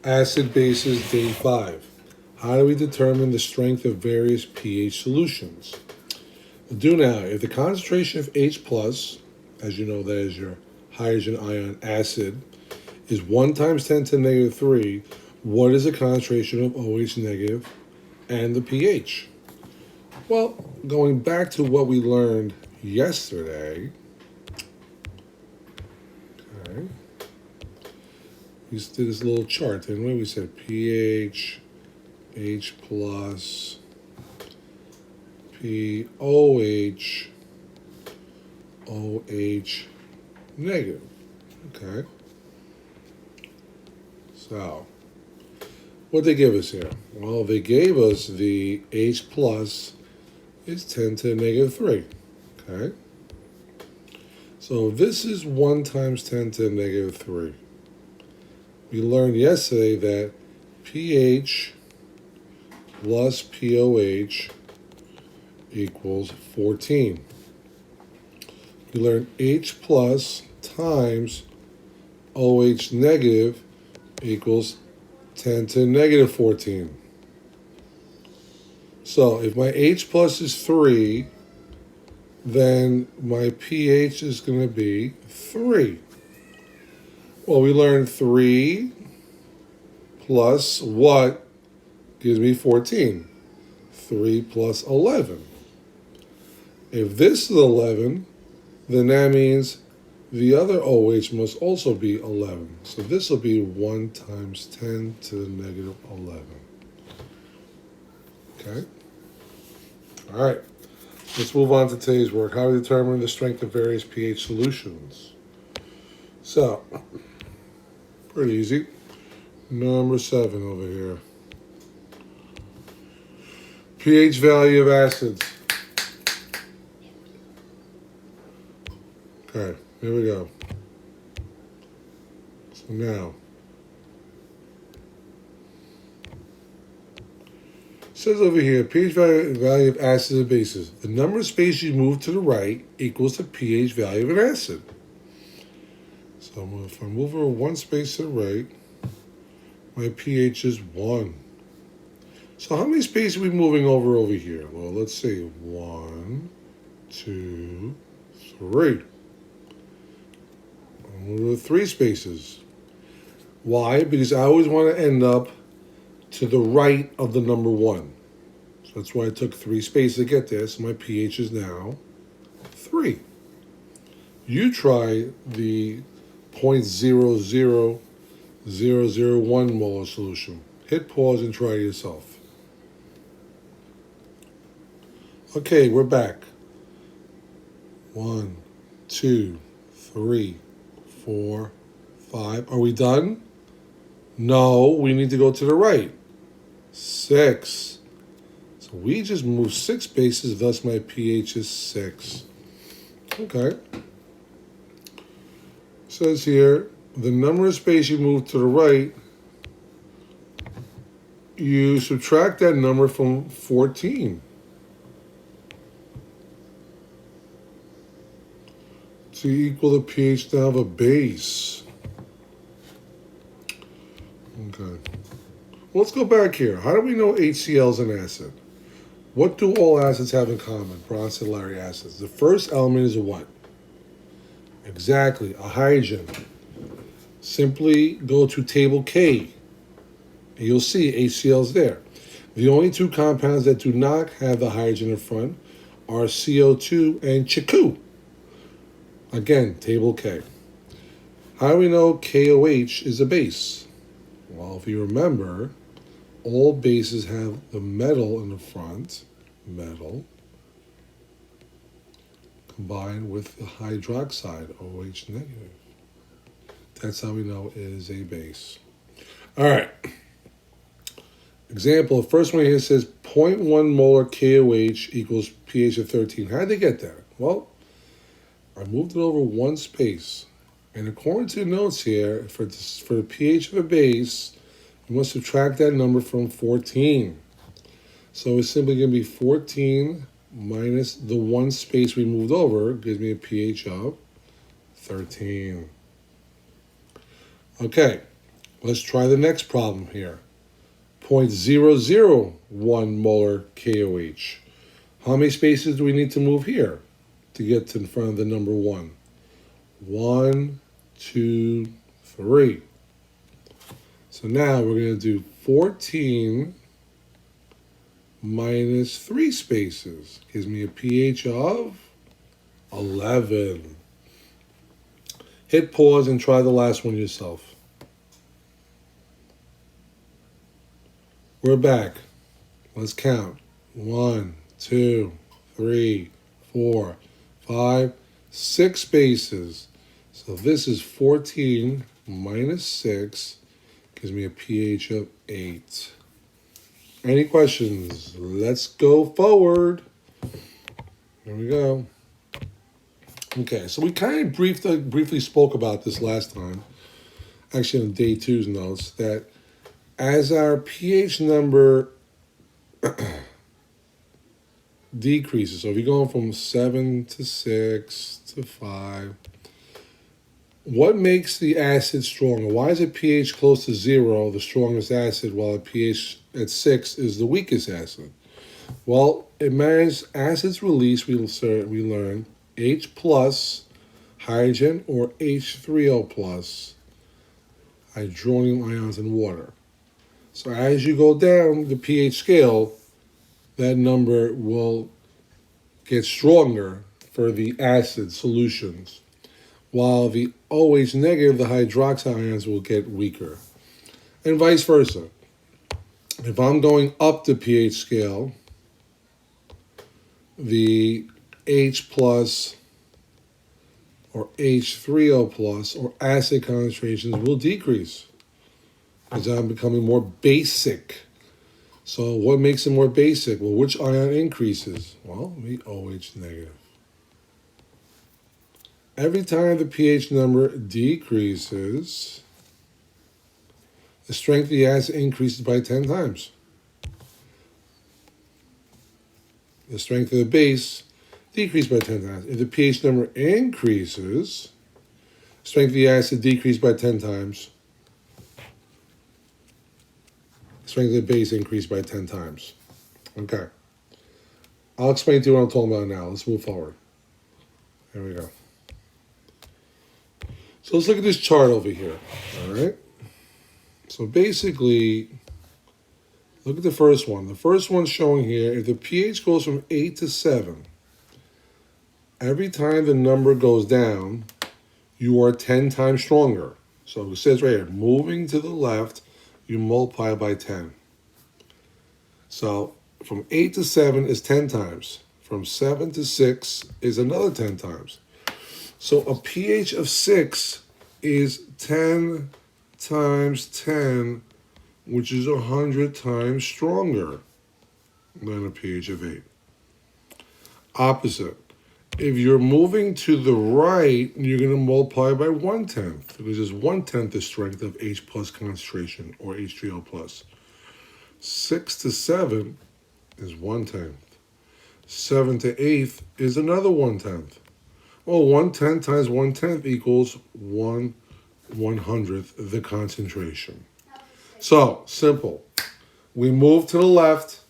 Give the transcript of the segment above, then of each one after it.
Acid bases, day 5. How do we determine the strength of various pH solutions? Do now, if the concentration of H plus, as you know that is your hydrogen ion acid, is 1 times 10 to the negative 3, what is the concentration of OH negative and the pH? Well, going back to what we learned yesterday, okay, we just did this little chart, didn't we? We said pH, H plus, POH, OH negative. Okay. So, what they give us here? Well, they gave us the H plus is 10 to the negative 3. Okay. So this is 1 times 10 to the negative 3. We learned yesterday that pH plus POH equals 14. We learned H plus times OH negative equals 10 to the negative 14. So if my H plus is 3, then my pH is going to be 3. Well, we learned 3 plus what gives me 14? 3 plus 11. If this is 11, then that means the other OH must also be 11. So this will be 1 times 10 to the negative 11. Okay? All right. Let's move on to today's work. How to determine the strength of various pH solutions. So, pretty easy. Number 7 over here. pH value of acids. Okay, here we go. So now, it says over here, pH value of acids and bases. The number of spaces you move to the right equals the pH value of an acid. So if I move over 1 space to the right, my pH is 1. So how many spaces are we moving over here? Well, let's see. 1, 2, 3. Over 3 spaces. Why? Because I always want to end up to the right of the number 1. So that's why I took 3 spaces to get there. So my pH is now 3. You try the 0.00001 molar solution. Hit pause and try it yourself. Okay, we're back. 1, 2, 3, 4, 5. Are we done? No, we need to go to the right. 6. So we just moved 6 spaces, thus my pH is 6. Okay. It says here, the number of spaces you move to the right, you subtract that number from 14. To equal the pH now of a base. Okay. Well, let's go back here. How do we know HCl is an acid? What do all acids have in common? Bronzylary acids. The first element is a what? Exactly, a hydrogen. Simply go to table K, and you'll see HCl is there. The only 2 compounds that do not have the hydrogen in front are CO2 and Chi2. Again, table K. How do we know KOH is a base? Well, if you remember, all bases have the metal in the front, metal, combined with the hydroxide, OH negative. That's how we know it is a base. All right. Example, the first one here says 0.1 molar KOH equals pH of 13. How did they get that? Well, I moved it over 1 space. And according to the notes here, for the pH of a base, you must subtract that number from 14. So it's simply going to be 14 minus the 1 space we moved over, gives me a pH of 13. Okay, Let's try the next problem here. 0.001 molar KOH. How many spaces do we need to move here to get to in front of the number 1? 1, 2, 3. So now we're going to do 14 minus 3 spaces. Gives me a pH of 11. Hit pause and try the last one yourself. We're back. Let's count. 1, 2, 3, 4, 5, 6 spaces. So this is 14 minus 6. Gives me a pH of 8. Any questions? Let's go forward. Here we go. Okay, so we kind of briefly spoke about this last time, actually on day 2's notes, that as our pH number decreases, so if you're going from 7 to 6 to 5, what makes the acid stronger? Why is a pH close to 0 the strongest acid, while a pH at 6 is the weakest acid? Well, it matters acids release, we learn H plus hydrogen or H3O plus hydronium ions in water. So as you go down the pH scale, that number will get stronger for the acid solutions, while the OH negative, the hydroxide ions, will get weaker. And vice versa. If I'm going up the pH scale, the H plus or H3O plus or acid concentrations will decrease as I'm becoming more basic. So what makes it more basic? Well, which ion increases? Well, the OH negative. Every time the pH number decreases, the strength of the acid increases by 10 times. The strength of the base decreased by 10 times. If the pH number increases, strength of the acid decreased by 10 times. Strength of the base increased by 10 times. Okay. I'll explain to you what I'm talking about now. Let's move forward. There we go. So let's look at this chart over here. All right. So basically, look at the first one. The first one's showing here, if the pH goes from 8 to 7, every time the number goes down, you are 10 times stronger. So it says right here, moving to the left, you multiply by 10. So from 8 to 7 is 10 times. From 7 to 6 is another 10 times. So a pH of 6 is 10 times 10, which is 100 times stronger than a pH of 8. Opposite. If you're moving to the right, you're going to multiply by 1/10, because it's 1/10 the strength of H plus concentration, or H3O plus. 6 to 7 is 1/10. 7 to 8 is another 1/10. Well, 1/10 times 1/10 equals 1/100th the concentration. So, simple. We move to the left,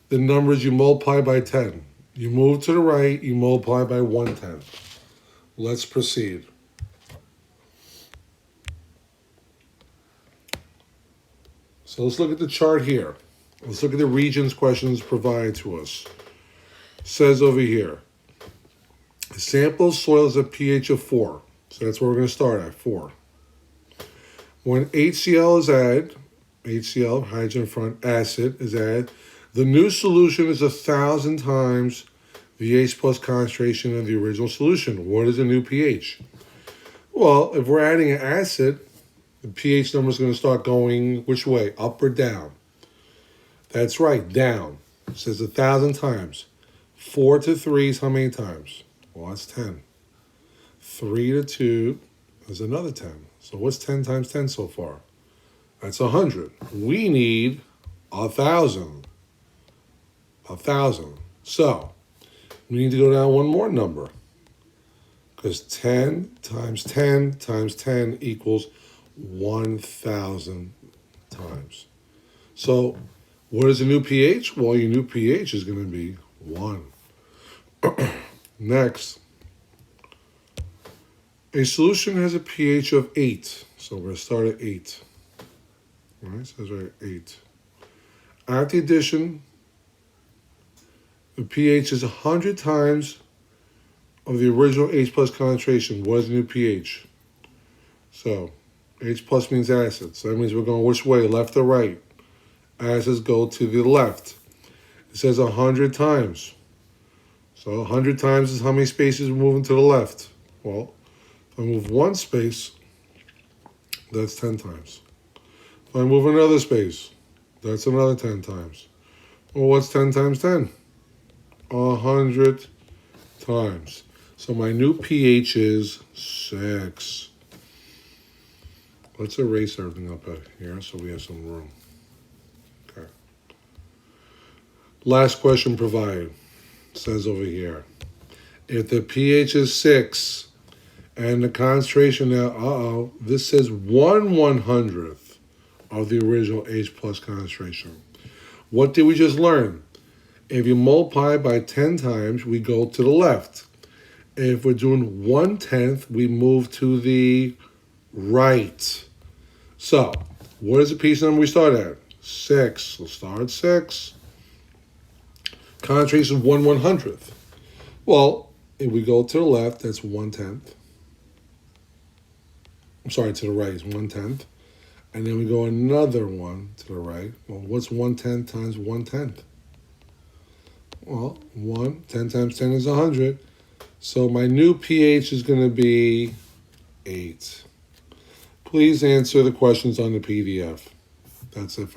the numbers you multiply by 10. You move to the right, you multiply by 1/10. Let's proceed. So let's look at the chart here. Let's look at the regions questions provided to us. It says over here, a sample of soil is a pH of 4. So that's where we're going to start at, 4. When HCl is added, HCl, hydrogen front acid, is added, the new solution is 1,000 times the H plus concentration of the original solution. What is a new pH? Well, if we're adding an acid, the pH number is going to start going which way? Up or down? That's right, down. It says 1,000 times. 4 to 3 is how many times? Well, that's 10. 3 to 2 is another 10. So what's 10 times 10 so far? That's 100. We need 1,000. 1,000. So we need to go down one more number, because 10 times 10 times 10 equals 1,000 times. So what is a new pH? Well, your new pH is going to be 1. Next, a solution has a pH of 8. So we're going to start at 8. All right, so that's right, 8. At the addition, the pH is 100 times of the original H plus concentration. What is the new pH? So H plus means acid. So that means we're going which way, left or right? Acids go to the left. It says 100 times. So 100 times is how many spaces we're moving to the left. Well, if I move one space, that's 10 times. If I move another space, that's another 10 times. Well, what's 10 times 10? 100 times. So my new pH is 6. Let's erase everything up here so we have some room. Okay. Last question provided. It says over here, if the pH is 6 and the concentration now, this says 1/100th of the original H plus concentration. What did we just learn? If you multiply by 10 times, we go to the left. If we're doing 1/10, we move to the right. So, what is the piece number we start at? 6. We'll start at 6. Concentration 1/100th. Well, if we go to the left, that's 1/10. I'm sorry, to the right is 1/10. And then we go another one to the right. Well, what's 1/10 times 1/10? Well, 10 times 10 is 100. So my new pH is going to be 8. Please answer the questions on the PDF. That's it for